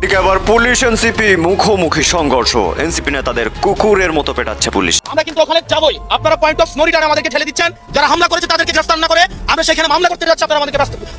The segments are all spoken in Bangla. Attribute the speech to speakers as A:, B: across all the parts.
A: এদিকে আবার পুলিশ এনসিপি মুখোমুখি সংঘর্ষ। এনসিপি নেতাদের কুকুরের মতো পেটাচ্ছে পুলিশ।
B: আমরা কিন্তু ওখানে যাবই। আপনারা পয়েন্ট অফ নো রিটার্ন আমাদেরকে ঠেলে দিচ্ছেন। যারা হামলা করেছে তাদেরকে গ্রেফতার না করে আমরা সেখানে মামলা করতে যাচ্ছি।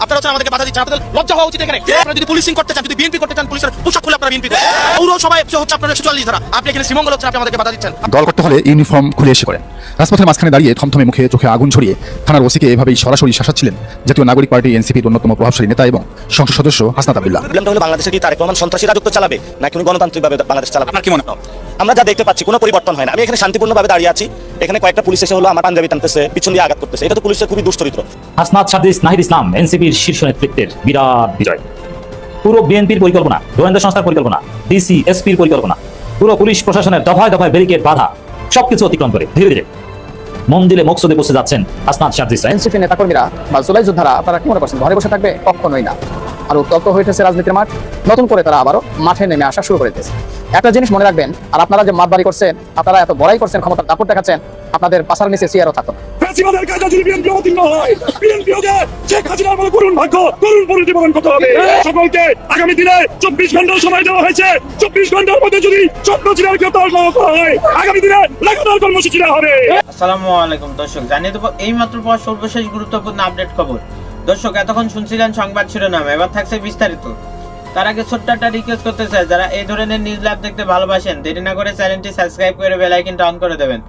B: আপনারা আমাদেরকে বাধা দিচ্ছেন। আপনাদের লজ্জা হওয়া উচিত। এখানে আপনারা যদি পুলিশিং করতে চান, যদি বিএনপি করতে চান, পুলিশের পোশাক খুলে আপনারা বিএনপি করেন। পৌরসভায় হচ্ছে আপনারা 144 ধারা। আপনি এখানে শ্রীমঙ্গল হচ্ছেন, আপনি আমাদেরকে বাধা দিচ্ছেন।
C: দল করতে হলে ইউনিফর্ম খুলে এসে করেন। রাজপথের মাঝখানে দাঁড়িয়ে থমথমে মুখে চোখে আগুন ছড়িয়ে থানার ওসিকে এভাবেই সরাসরি শাসাচ্ছিলেন জাতীয় নাগরিক পার্টি এনসিপির অন্যতম প্রভাবশালী নেতা এবং সংসদ সদস্য হাসনাত আব্দুল্লাহ।
D: প্রবলেমটা হলো বাংলাদেশে কি তারেক রহমান সন্ত্রাসী রাজত্ব চালাবে নাকি উনি গণতান্ত্রিকভাবে বাংলাদেশ চালাবে? আপনার কি মনে হয়? আমরা যা দেখতে পাচ্ছি কোনো পরিবর্তন হয় না। আমি এখানে শান্তিপূর্ণভাবে দাঁড়িয়ে আছি। এখানে কয়েকটা পুলিশ এসে হলো আমার পাঞ্জাবি টানতেছে, পিছন দিয়ে আঘাত করতেছে। এটা তো পুলিশের খুবই দুশ্চরিত্র।
E: হাসনাত সাদিস নাহিদ ইসলাম এনসিপির শীর্ষ নেতৃত্বের বিরাট বিজয়। পুরো বিএনপির পরিকল্পনা, গোয়েন্দা সংস্থার পরিকল্পনা, ডিসি এসপির পরিকল্পনা, পুরো পুলিশ প্রশাসনের দফায় দফায় ব্যারিকেড বাধা সবকিছু অতিক্রম করে ধীরে ধীরে মন দিলে মকসদে বসে যাচ্ছেন হাসনাত সাদিস।
F: এনসিপি নেতাকর্মীরা বা জুলাই যোদ্ধারা আপনারা কি মনে করছেন ঘরে বসে থাকবে? কখনোই না। আর উত্তপ্ত হয়েছে রাজনীতির মাঠ। নতুন করে তারা আবারও মাঠে নেমে আসা শুরু করে দিয়েছে। একটা জিনিস মনে রাখবেন, আর আপনারা যে মাতবাড়ি করছেন, আপনারা এত বড়াই করছেন, ক্ষমতার দাপট দেখাচ্ছেন, আপনাদের পাশার নিচে চেয়ারও থাকতো না।
G: ফ্যাসিবাদের কাজে যদি বিএনপি অবতীর্ণ হয়, বিএনপি ওকে শেখ হাসিনার মতো করুণ ভাগ্য, করুণ প্রতিপালন করতে হবে। সকলকে আগামী দিনে 24 ঘন্টা সময় দেওয়া হয়েছে। 24 ঘন্টার মধ্যে যদি চন্দ্রচিরার গ্রেপ্তার না করা হয়, আগামী দিনে লাগাতার কর্মসূচি নেওয়া হবে।
H: আসসালামু আলাইকুম দর্শক, জানিয়ে দেবো এই মাত্র পর সর্বশেষ গুরুত্বপূর্ণ আপডেট খবর। দর্শক, এতক্ষণ শুনছিলেন সংবাদ শিরোনাম, এবার থাকছে বিস্তারিত। তার আগে ছোট্ট একটা রিকোয়েস্ট করতে চাই, যারা এই ধরনের নিউজ ল্যাব দেখতে ভালোবাসেন, দেরি না করে চ্যানেলটি সাবস্ক্রাইব করে বেল আইকনটা অন করে দেবেন।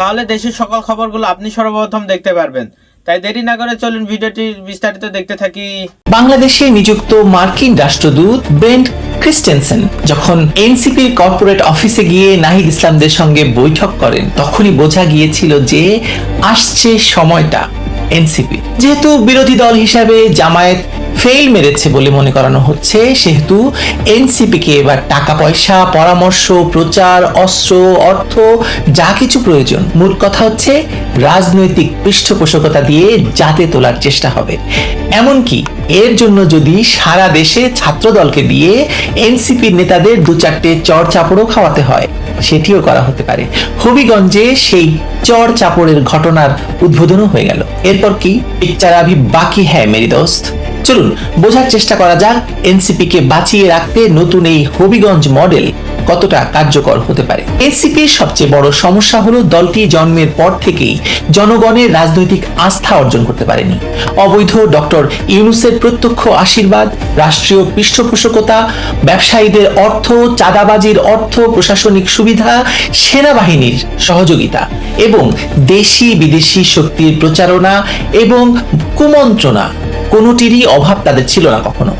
H: তাহলে দেশের সকল খবরগুলো আপনি সর্বপ্রথম দেখতে পারবেন। তাই দেরি না করে চলুন ভিডিওটি বিস্তারিত দেখতে থাকি।
I: বাংলাদেশে নিযুক্ত মার্কিন রাষ্ট্রদূত ব্রেন্ট ক্রিস্টেনসেন যখন এনসিপির কর্পোরেট অফিসে গিয়ে নাহিদ ইসলামদের সঙ্গে বৈঠক করেন, তখনই বোঝা গিয়েছিল যে আসছে সময়টা এনসিপি। যেহেতু বিরোধী দল হিসাবে জামায়াত ফেল মেরেছে বলে মনে করানো হচ্ছে, সেহেতু এনসিপিকে এবার টাকা পয়সা, পরামর্শ, প্রচার, অস্ত্র, অর্থ যা কিছু প্রয়োজন, মূল কথা হচ্ছে রাজনৈতিক পৃষ্ঠপোষকতা দিয়ে যাতে তোলার চেষ্টা হবে। এমনকি এর জন্য যদি সারা দেশে ছাত্র দলকে দিয়ে এনসিপির নেতাদের 2-4টে চড় চাপড়ও খাওয়াতে হয়, সেটিও করা হতে পারে। হবিগঞ্জে সেই চড় চাপড়ের ঘটনার উদ্বোধনও হয়ে গেল। এরপর কি পিকচার আভি বাকি হ্যায় মেরি দোস্ত। চলুন বোঝার চেষ্টা করা যাক এনসিপি কে বাঁচিয়ে রাখতে নতুন এই হবিগঞ্জ মডেল কতটা কার্যকর হতে পারে। এনসিপির সবচেয়ে বড় সমস্যা হলো দলটি জন্মের পর থেকেই জনগণের রাজনৈতিক আস্থা অর্জন করতে পারেনি। অবৈধ ডক্টর ইউনূসের প্রত্যক্ষ আশীর্বাদ, রাষ্ট্রীয় পৃষ্ঠপোষকতা, ব্যবসায়ীদের অর্থ, চাঁদাবাজির অর্থ, প্রশাসনিক সুবিধা, সেনাবাহিনীর সহযোগিতা এবং দেশি বিদেশি শক্তির প্রচারণা এবং কুমন্ত্রণা, কোনোটিরই অভাব তাদের ছিল না কখনো।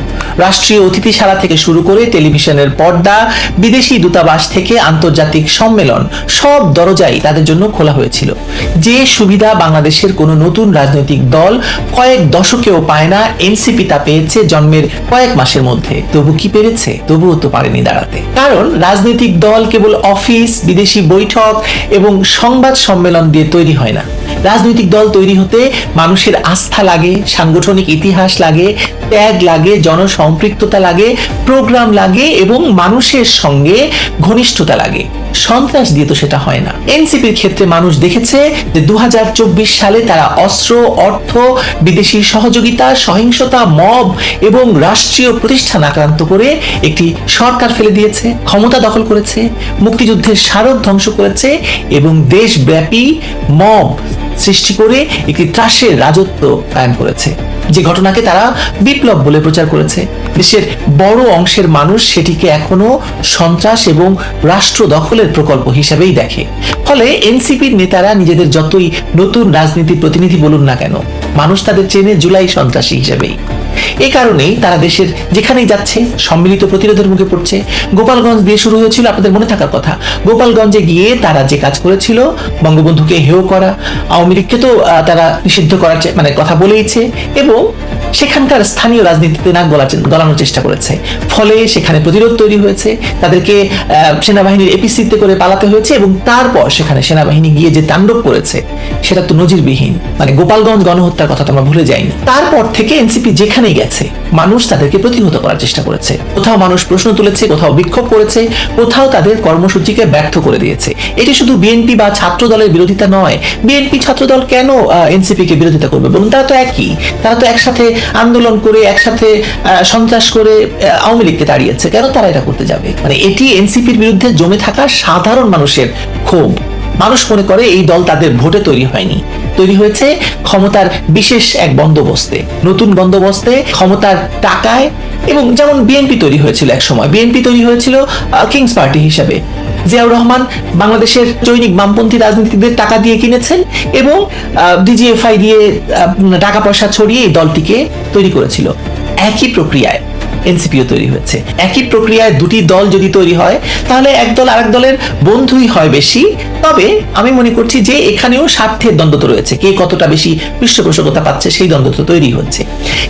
I: রাষ্ট্রীয় অতিথিশালা থেকে শুরু করে টেলিভিশনের পর্দা, বিদেশি দূতাবাস থেকে আন্তর্জাতিক সম্মেলন, সব দরজাই তাদের জন্য খোলা হয়েছিল। যে সুবিধা বাংলাদেশের কোনো নতুন রাজনৈতিক দল কয়েক দশকেও পায় না, এনসিপি তা পেয়েছে জন্মের কয়েক মাসের মধ্যে। তবু কি পেরেছে? তবুও তো পারেনি দাঁড়াতে। কারণ রাজনৈতিক দল কেবল অফিস, বিদেশি বৈঠক এবং সংবাদ সম্মেলন দিয়ে তৈরি হয় না। রাজনৈতিক দল তৈরি হতে মানুষের আস্থা লাগে, সাংগঠনিক ইতিহাস লাগে, ত্যাগ লাগে, জনসম্পৃক্ততা লাগে, প্রোগ্রাম লাগে এবং মানুষের সঙ্গে ঘনিষ্ঠতা লাগে। সন্ত্রাস দিয়ে তো সেটা হয় না। এনসিপির ক্ষেত্রে মানুষ দেখেছে যে 2024 সালে তারা অস্ত্র, অর্থ, বিদেশি সহযোগিতা, সহিংসতা, মব এবং রাষ্ট্রীয় প্রতিষ্ঠান আক্রান্ত করে একটি সরকার ফেলে দিয়েছে, ক্ষমতা দখল করেছে, মুক্তিযুদ্ধের স্মারক ধ্বংস করেছে এবং দেশব্যাপী মব সৃষ্টি করে একটি ত্রাসের রাজত্ব কায়েম করেছে, যে ঘটনাকে তারা বিপ্লব বলে প্রচার করেছে। দেশের বড় অংশের মানুষ সেটিকে এখনো সন্ত্রাস এবং রাষ্ট্র দখলের প্রকল্প হিসেবেই দেখে। ফলে এনসিপির নেতারা নিজেদের যতই নতুন রাজনীতির প্রতিনিধি বলুন না কেন, মানুষ তাদের চেনে জুলাই সন্ত্রাসী হিসেবেই। এ কারণেই তারা দেশের যেখানেই যাচ্ছে সম্মিলিত প্রতিরোধের মুখে পড়ছে। গোপালগঞ্জ দিয়ে শুরু হয়েছিল, আপনাদের মনে থাকার কথা। গোপালগঞ্জে গিয়ে তারা যে কাজ করেছিল, বঙ্গবন্ধুকে হেয় করা, আওয়ামী লীগকে তো তারা নিষিদ্ধ করার কথা বলেইছে এবং সেখানকার স্থানীয় রাজনীতিতে নাক গলানোর চেষ্টা করেছে। ফলে সেখানে প্রতিরোধ তৈরি হয়েছে, তাদেরকে সেনাবাহিনীর এপিসিতে করে পালাতে হয়েছে এবং তারপর সেখানে সেনাবাহিনী গিয়ে যে তাণ্ডব করেছে সেটা তো নজিরবিহীন। মানে গোপালগঞ্জ গণহত্যার কথা তো আমরা ভুলে যাইনি। তারপর থেকে এনসিপি যেখানে কমে গেছে। মানুষ তাদেরকে প্রতিহত করার চেষ্টা করেছে, কোথাও মানুষ প্রশ্ন তুলেছে, কোথাও বিক্ষোভ করেছে, কোথাও তাদের কর্মসূচিকে ব্যর্থ করে দিয়েছে। এটি শুধু বিএনপি বা ছাত্র দলের বিরোধিতা নয়। বিএনপি ছাত্র দল কেন এনসিপি কে বিরোধিতা করবে বলুন? তারা তো একই, তারা তো একসাথে আন্দোলন করে, একসাথে সন্ত্রাস করে আওয়ামী লীগকে তাড়িয়েছে, কেন তারা এটা করতে যাবে? মানে এটি এনসিপির বিরুদ্ধে জমে থাকা সাধারণ মানুষের ক্ষোভ। মানুষ মনে করে এই দল তাদের ভোটে তৈরি হয়নি, তৈরি হয়েছে ক্ষমতার বিশেষ এক বন্দোবস্তে, নতুন বন্দোবস্তে, ক্ষমতার টাকায়। এবং যেমন বিএনপি তৈরি হয়েছিল এক সময়, বিএনপি তৈরি হয়েছিল কিংস পার্টি হিসেবে। জিয়াউর রহমান বাংলাদেশের জৈনিক বামপন্থী রাজনীতিকদের টাকা দিয়ে কিনেছেন এবং ডিজিএফআই দিয়ে টাকা পয়সা ছড়িয়ে এই দলটিকে তৈরি করেছিল। একই প্রক্রিয়ায় এনসিপিও তৈরি হয়েছে। একই প্রক্রিয়ায় দুটি দল যদি তৈরি হয়, তাহলে এক দল আরেক দলের বন্ধুই হয় বেশি। তবে আমি মনে করছি যে এখানেও স্বার্থের দ্বন্দ্ব তো রয়েছে, কে কতটা বেশি পৃষ্ঠপোষকতা পাচ্ছে সেই দ্বন্দ্ব তো তৈরি হচ্ছে।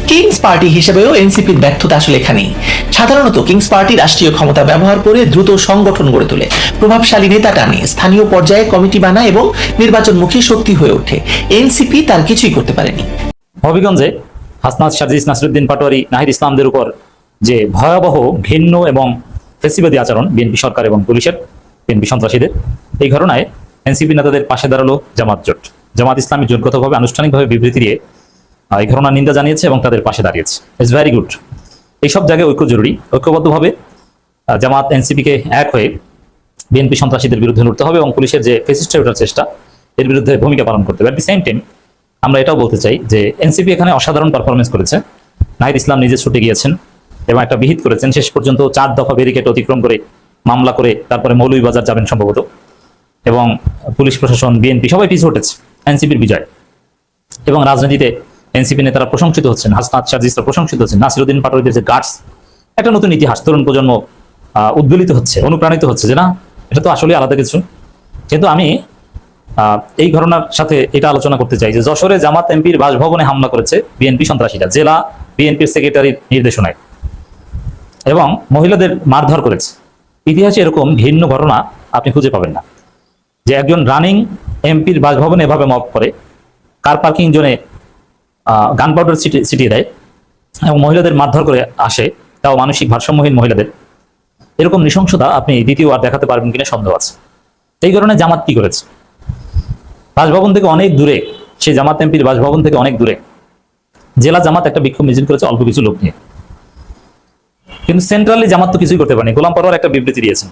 I: কিংস পার্টি হিসেবেও এনসিপির ব্যর্থতা আসলে এখানেই। সাধারণত কিংস পার্টি রাষ্ট্রীয় ক্ষমতা ব্যবহার করে দ্রুত সংগঠন গড়ে তোলে, প্রভাবশালী নেতা টানে, স্থানীয় পর্যায়ে কমিটি বানায় এবং নির্বাচনমুখী শক্তি হয়ে ওঠে। এনসিপি তার কিছুই করতে পারেনি।
E: হবিগঞ্জে হাসনাত, সাজিদ, নাসিরুদ্দিন পাটোয়ারি, নাহিদ ইসলামদের উপর যে ভয়াবহ ঘৃণ্য এবং ফেসিবাদী আচরণ বিএনপি সরকার এবং পুলিশের, বিএনপি সন্ত্রাসীদের, এই ঘটনায় এনসিপি নেতাদের পাশে দাঁড়ালো জামাত জোট। জামাত ইসলামী জোটগতভাবে আনুষ্ঠানিকভাবে বিবৃতি দিয়ে এই ঘটনার নিন্দা জানিয়েছে এবং তাদের পাশে দাঁড়িয়েছে। It's very good. এইসব জায়গায় ঐক্য জরুরি। ঐক্যবদ্ধভাবে জামাত এনসিপিকে এক হয়ে বিএনপি সন্ত্রাসীদের বিরুদ্ধে লড়তে হবে এবং পুলিশের যে ফেসিস্টে ওঠার চেষ্টা, এর বিরুদ্ধে ভূমিকা পালন করতে হবে। অ্যাট দি সেম টাইম আমরা এটাও বলতে চাই যে এনসিপি এখানে অসাধারণ পারফরমেন্স করেছে। নাহিদ ইসলাম নিজে ছুটে গিয়েছেন এবং একটা বিহিত করেছেন, শেষ পর্যন্ত 4 দফা ব্যারিকেড অতিক্রম করে মামলা করে তারপরে মৌলভীবাজার যাবেন সম্ভবত, এবং পুলিশ প্রশাসন, বিএনপি সবাই পিছু হটেছে। এনসিপির বিজয় এবং রাজনীতিতে এনসিপি নেতারা প্রশংসিত হচ্ছেন, হাসনাত, সাজিদরা প্রশংসিত হচ্ছেন, নাসিরুদ্দিন পাটোয়ারিদের যে গার্ডস, একটা নতুন ইতিহাস, তরুণ প্রজন্ম উদ্বেলিত হচ্ছে, অনুপ্রাণিত হচ্ছে যে না, এটা তো আসলে আলাদা কিছু। কিন্তু আমি এই ঘটনার সাথে এটা আলোচনা করতে চাই যে যশোরে জামাত এমপির বাসভবনে হামলা করেছে বিএনপি সন্ত্রাসীরা, জেলা বিএনপির সেক্রেটারির নির্দেশনায়, এবং মহিলাদের মারধর করেছে। ইতিহাসে এরকম ঘৃণ্য ঘটনা আপনি খুঁজে পাবেন না, যে একজন রানিং এমপির বাসভবনে এভাবে মব করে, কার পার্কিং জোনে গান পাউডার ছিটিয়ে দেয় এবং মহিলাদের মারধর করে আসে, তাও মানসিক ভারসাম্যহীন মহিলাদের। এরকম নৃশংসতা আপনি দ্বিতীয়বার দেখাতে পারবেন কিনা সন্দেহ আছে। এই কারণে জামাত কি করেছে, বাসভবন থেকে অনেক দূরে, সেই জামাত এমপির বাসভবন থেকে অনেক দূরে জেলা জামাত একটা বিক্ষোভ মিছিল করেছে অল্প কিছু লোক নিয়ে। কিন্তু সেন্ট্রালি জামাত তো কিছুই করতে পারেনি। গোলাম পরোয়ার একটা বিবৃতি দিয়েছেন,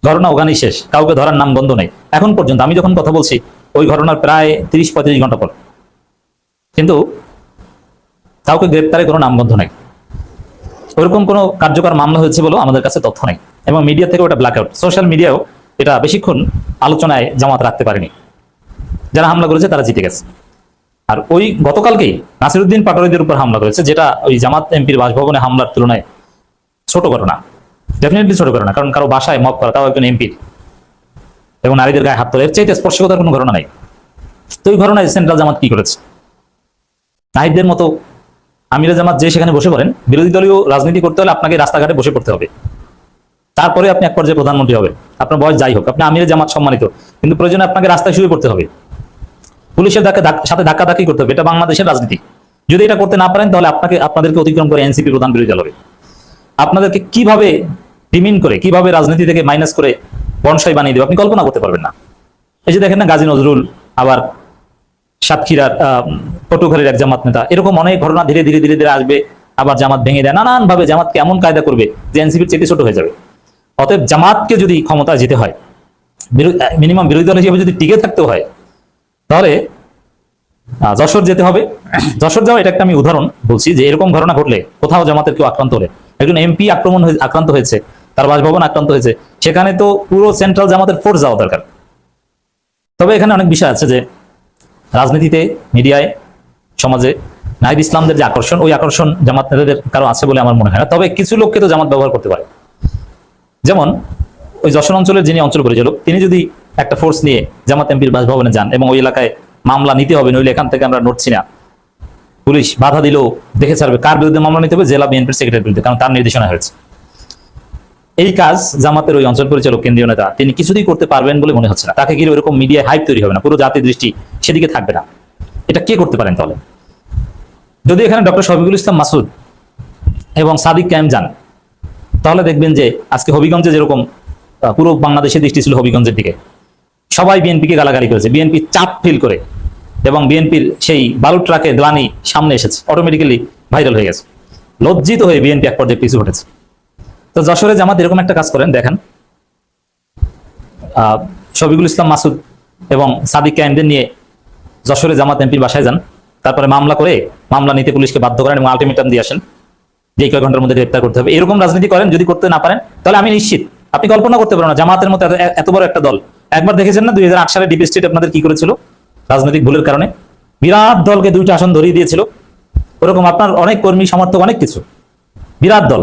E: ঘটনা ওখানেই শেষ, কাউকে ধরার নাম গন্ধ নেই এখন পর্যন্ত। আমি যখন কথা বলছি ওই ঘটনার প্রায় 30-35 ঘন্টা পর, কিন্তু কাউকে গ্রেপ্তারে কোনো নামগন্ধ নাই। ওরকম কোনো কার্যকর মামলা হয়েছে বলেও আমাদের কাছে তথ্য নেই, এবং মিডিয়া থেকে ওটা ব্ল্যাক আউট। সোশ্যাল মিডিয়াও এটা বেশিক্ষণ আলোচনায় জামাত রাখতে পারেনি। যারা হামলা করেছে তারা জিতে গেছে। আর ওই গতকালকেই নাসিরুদ্দিন পাটোয়ারিদের উপর হামলা করেছে, যেটা ওই জামাত এমপির বাসভবনে হামলার তুলনায় ছোট ঘটনা, ডেফিনেটলি ছোট ঘটনা, কারণ কারো বাসায় মব করা, তাও একজন এমপির, এবং নারীদের গায়ে হাত তোলা, এর চাইতে স্পর্শকতার কোনো ঘটনা নাই। তো ওই ঘটনায় সেন্ট্রাল জামাত কি করেছে? নাহিদদের মতো আমিরে জামাত যে সেখানে বসে পড়েন, বিরোধী দলীয় রাজনীতি করতে হলে আপনাকে রাস্তাঘাটে বসে পড়তে হবে, তারপরে আপনি এক পর্যায়ে প্রধানমন্ত্রী হবেন। আপনার বয়স যাই হোক, আপনি আমিরে জামাত সম্মানিত, কিন্তু প্রয়োজনে আপনাকে রাস্তায় শুয়ে পড়তে হবে, পুলিশের সাথে ধাক্কাধাক্কি করতে হবে। এটা বাংলাদেশের রাজনীতি। যদি এটা করতে না পারেন, তাহলে আপনাদেরকে অতিক্রম করে এনসিপি প্রধান বিরোধী দল হবে। আপনাদেরকে কিভাবে ডিমিন করে, কিভাবে রাজনীতি থেকে মাইনাস করে বনসাই বানিয়ে দেবে আপনি কল্পনা করতে পারবেন না। এই যে দেখেন না, গাজী নজরুল, আবার সাতক্ষীরার পটুখালীর এক জামাত নেতা, এরকম অনেক ঘটনা ধীরে ধীরে ধীরে ধীরে আসবে। আবার জামাত ভেঙে দেয়, নানান ভাবে জামাতকে এমন কায়দা করবে যে এনসিপির চেয়ে ছোট হয়ে যাবে। অতএব জামাতকে যদি ক্ষমতায় যেতে হয়, মিনিমাম বিরোধী দল হিসেবে যদি টিকে থাকতে হয়, তাহলে যশোর যেতে হবে। যশোর যাওয়া এটা একটা আমি উদাহরণ বলছি, যে এরকম ঘটনা ঘটলে, কোথাও জামাতের কেউ আক্রান্ত হলে, একজন এমপি আক্রান্ত হয়েছে, তার বাসভবন আক্রান্ত হয়েছে, সেখানে তো পুরো সেন্ট্রাল জামাতের ফোর্স যাওয়া দরকার। তবে এখানে অনেক বিষয় আছে যে রাজনীতিতে, মিডিয়ায়, সমাজে নাহিদ ইসলামদের যে আকর্ষণ, ওই আকর্ষণ জামাত নেতাদের কারো আছে বলে আমার মনে হয় না। তবে কিছু লোককে তো জামাত ব্যবহার করতে পারে। যেমন ওই যশোর অঞ্চলের যিনি অঞ্চল পরিচালক, তিনি যদি একটা ফোর্স নিয়ে জামাত এমপির বাসভবনে যান এবং ওই এলাকায় মামলা নিতে হবে, নইলে এখান থেকে আমরা নড়ছি না, পুলিশ বাধা দিলেও দেখে ছাড়বে, কার বিরুদ্ধে মামলা নিতে হবে? জেলা বিএনপির সেক্রেটারির বিরুদ্ধে, কারণ তার নির্দেশনা হয়েছে। এই কাজ জামাতের ওই অঞ্চল পরিচালক, কেন্দ্রীয় নেতা, তিনি কিছুতেই করতে পারবেন বলে মনে হচ্ছে না। তাকে ঘিরে ওরকম মিডিয়ায় হাইপ তৈরি হবে না, পুরো জাতির দৃষ্টি সেদিকে থাকবে না। এটা কে করতে পারেন তাহলে? যদি এখানে ডক্টর শফিকুল ইসলাম মাসুদ এবং সাদিক কায়েম যান, তাহলে দেখবেন যে আজকে হবিগঞ্জে যেরকম পুরো বাংলাদেশের দৃষ্টি ছিল হবিগঞ্জের দিকে, সবাই বিএনপিকে গালাগালি করেছে, বিএনপি চাপ ফিল করে, এবং বিএনপির সেই বালু ট্রাকে গ্লানি সামনে এসেছে, অটোমেটিক্যালি ভাইরাল হয়ে গেছে। লজ্জিত হয়ে বিএনপি এক পর্যায়ে পিছু হটেছে। তো যশোরে জামাত এরকম একটা কাজ করেন, দেখেন শফিকুল ইসলাম মাসুদ এবং সাদিক কায়েমদের নিয়ে যশোরে জামাত এমপির বাসায় যান, তারপরে মামলা করে মামলা নিতে পুলিশকে বাধ্য করেন এবং আলটিমেটাম দিয়ে আসেন যে কয়েক ঘন্টার মধ্যে গ্রেপ্তার করতে হবে। এরকম রাজনীতি করেন, যদি করতে না পারেন তাহলে আমি নিশ্চিত আপনি কল্পনা করতে পারেন না জামাতের মতো এত বড় একটা দল। একবার দেখেছেন না 2008 সালে ডিপ স্টেট আপনাদের কি করেছিল রাজনৈতিক ভুলের কারণে, বিরাট দলকে 2টা আসন ধরিয়ে দিয়েছিল। ওরকম আপনার অনেক কর্মী সমর্থক, অনেক কিছু, বিরাট দল,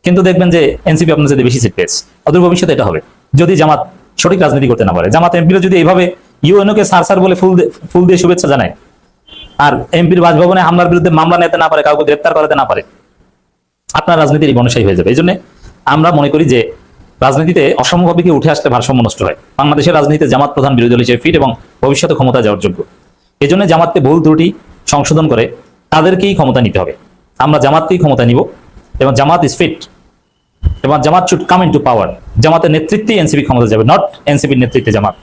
E: কিন্তু দেখবেন যে এনসিপি আপনার যদি বেশি সিট পেয়েছে। অদূর ভবিষ্যতে এটা হবে যদি জামাত সঠিক রাজনীতি করতে না পারে। জামাত এমপিরা যদি এইভাবে ইউএনও কে সার বলে ফুল দিয়ে শুভেচ্ছা জানায়, আর এমপির বাসভবনে হামলার বিরুদ্ধে মামলা নিতে না পারে, কাউকে গ্রেপ্তার করাতে না পারে, আপনার রাজনীতির বনসাই হয়ে যাবে। এই জন্য আমরা মনে করি যে রাজনীতিতে অসমভাবে উঠে আসলে ভারসাম্য নষ্ট হয়। বাংলাদেশের রাজনীতিতে জামাত প্রধান বিরোধী দল হিসেবে ফিট এবং ভবিষ্যতে ক্ষমতা যাওয়ার যোগ্য। এই জন্য জামাতকে ভুল ত্রুটি সংশোধন করে তাদেরকেই ক্ষমতা নিতে হবে। আমরা জামাতকেই ক্ষমতা নিব এবং জামাত ইজ ফিট এবং জামাত শুড কাম ইন টু পাওয়ার। জামাতের নেতৃত্বে এনসিপি ক্ষমতা যাবে, নট এনসিপির নেতৃত্বে জামাত।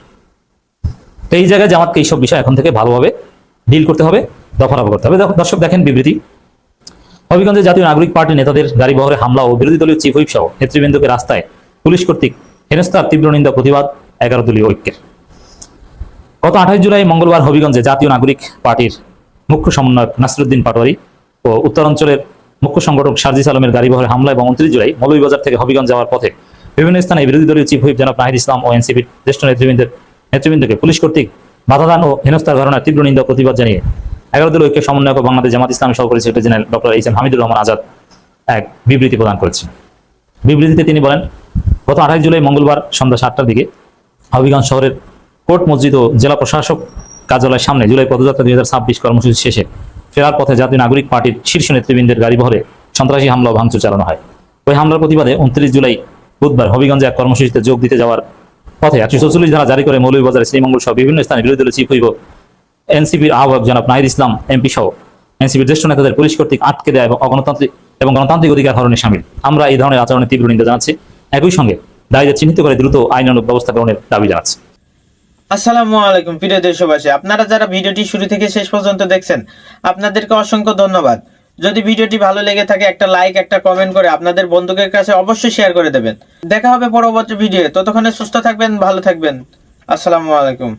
E: তো এই জায়গায় জামাতকে এইসব বিষয় এখন থেকে ভালোভাবে ডিল করতে হবে, দফারফা করতে হবে। দর্শক দেখেন বিবৃতি, হবিগঞ্জে জাতীয় নাগরিক পার্টির নেতাদের গাড়ি বহরে হামলা ও বিরোধী দলীয় চিফ হুইপ সহ নেতৃবৃন্দকে রাস্তায় পুলিশ কর্তৃক হেনস্থার তীব্র নিন্দা প্রতিবাদ 11 দলীয় ঐক্যের। গত 28 জুলাই মঙ্গলবার হবিগঞ্জে জাতীয় নাগরিক পার্টির মুখ্য সমন্বয়ক নাসিরউদ্দিন পাটোয়ারি ও উত্তরাঞ্চলের মুখ্য সংগঠক সার্জিস আলমের গাড়ি বহরে হামলা এবং 29 জুলাই মৌলভীবাজার থেকে হবিগঞ্জ যাওয়ার পথে বিভিন্ন স্থানে বিরোধী দলীয় চিফ হুইপ জনাব নাহিদ ইসলাম ও এনসিপির জ্যেষ্ঠ নেতৃবৃন্দকে পুলিশ কর্তৃক বাধাদান ও হেনস্থার ঘটনার তীব্র নিন্দা প্রতিবাদ জানিয়ে 11 দলীয় ঐক্যের সমন্বয়ক বাংলাদেশ জামাত ইসলামী সহকারী secretary general doctor H M Hamidur Rahman Azad এক বিবৃতি প্রদান করেছেন। বিবৃতিতে তিনি বলেন, গত 28 জুলাই মঙ্গলবার সন্ধ্যা 7টার দিকে হবিগঞ্জ শহরের কোর্ট মসজিদ ও জেলা প্রশাসক কার্যালয়ের সামনে জুলাই পদযাত্রা 2026 কর্মসূচি শেষে ফেরার পথে জাতীয় নাগরিক পার্টির শীর্ষ নেতৃবৃন্দের গাড়ি বহরে সন্ত্রাসী হামলা ও ভাঙচুর চালানো হয়। ওই হামলার প্রতিবাদে 29 জুলাই বুধবার হবিগঞ্জে এক কর্মসূচিতে যোগ দিতে যাওয়ার পথে 144 ধারা জারি করে মৌলভীবাজার, শ্রীমঙ্গল সহ বিভিন্ন স্থানে বিরোধী দলীয় চিফ হুইপ এনসিপির আহ্বায়ক জনাব নাহিদ ইসলাম এমপি সহ এনসিপির জ্যেষ্ঠ নেতাদের পুলিশ কর্তৃক আটকে দেয় এবং গণতান্ত্রিক অধিকার হরণে শামিল। আমরা এই ধরনের আচরণের তীব্র নিন্দা জানাচ্ছি, একই সঙ্গে দায়ীদের চিহ্নিত করে দ্রুত আইনানুগ ব্যবস্থা গ্রহণের দাবি জানাচ্ছি।
H: আসসালামু আলাইকুম প্রিয় দেশবাসী, আপনারা যারা ভিডিওটি শুরু থেকে শেষ পর্যন্ত দেখছেন আপনাদেরকে অসংখ্য ধন্যবাদ। যদি ভিডিওটি ভালো লেগে থাকে একটা লাইক, একটা কমেন্ট করে আপনাদের বন্ধুদের কাছে অবশ্যই শেয়ার করে দেবেন। দেখা হবে পরবর্তী ভিডিও, ততক্ষণে সুস্থ থাকবেন, ভালো থাকবেন। আসসালামু আলাইকুম।